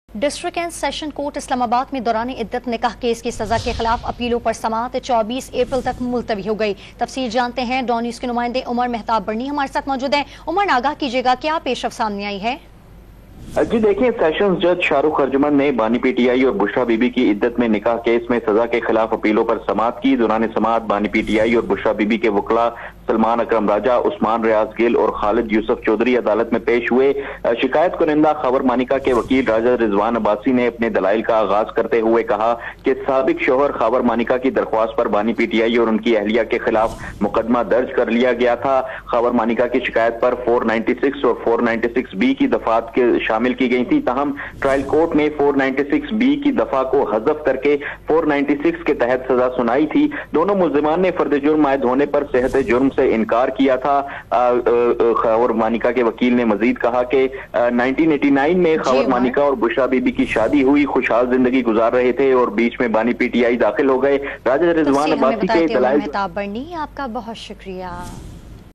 District and session court Islamabad में दौरान इद्दत निकाह केस की सजा के खिलाफ अपीलों पर समाअत 24 अप्रैल तक मुलतवी हो गई। तफसील जानते हैं डॉन न्यूज के नुमाइंदे उमर मेहताब बर्नी हमारे साथ मौजूद हैं। उमर, आगाह कीजिएगा क्या पेशरफ सामने आई है? जी देखिए, सेशंस जज शाहरुख अर्जुमन ने बानी पीटीआई और बुशरा बीबी की इद्दत में निकाह केस में सजा के खिलाफ अपीलों पर समाअत की। दौरान समाअत बानी पीटीआई और बुशरा बीबी के वकला सलमान अकरम राजा, उस्मान रियाज गिल और खालिद यूसुफ चौधरी अदालत में पेश हुए। शिकायत कुनिंदा खबर मानिका के वकील राजा रिजवान अब्बासी ने अपने दलाइल का आगाज करते हुए कहा कि साबिक शोहर खबर मानिका की दरख्वास्त पर बानी पीटीआई और उनकी अहलिया के खिलाफ मुकदमा दर्ज कर लिया गया था। खबर मानिका की शिकायत पर 496 और 496B की दफात के शामिल की गई थी, तहम ट्रायल कोर्ट ने 496B की दफा को हजफ करके 496 के तहत सजा सुनाई थी। दोनों मुल्जिमान ने फर्द जुर्म आयद होने पर सेहत जुर्म से इनकार किया था। खबर मानिका के वकील ने मजीद कहा कि 1989 में खबर मानिका और बुशरा बीबी की शादी हुई, खुशहाल जिंदगी गुजार रहे थे और बीच में बानी पीटीआई दाखिल हो गए। राजा रिजवान अब्बासी के दलाइल। मेहताब बर्नी, आपका बहुत शुक्रिया।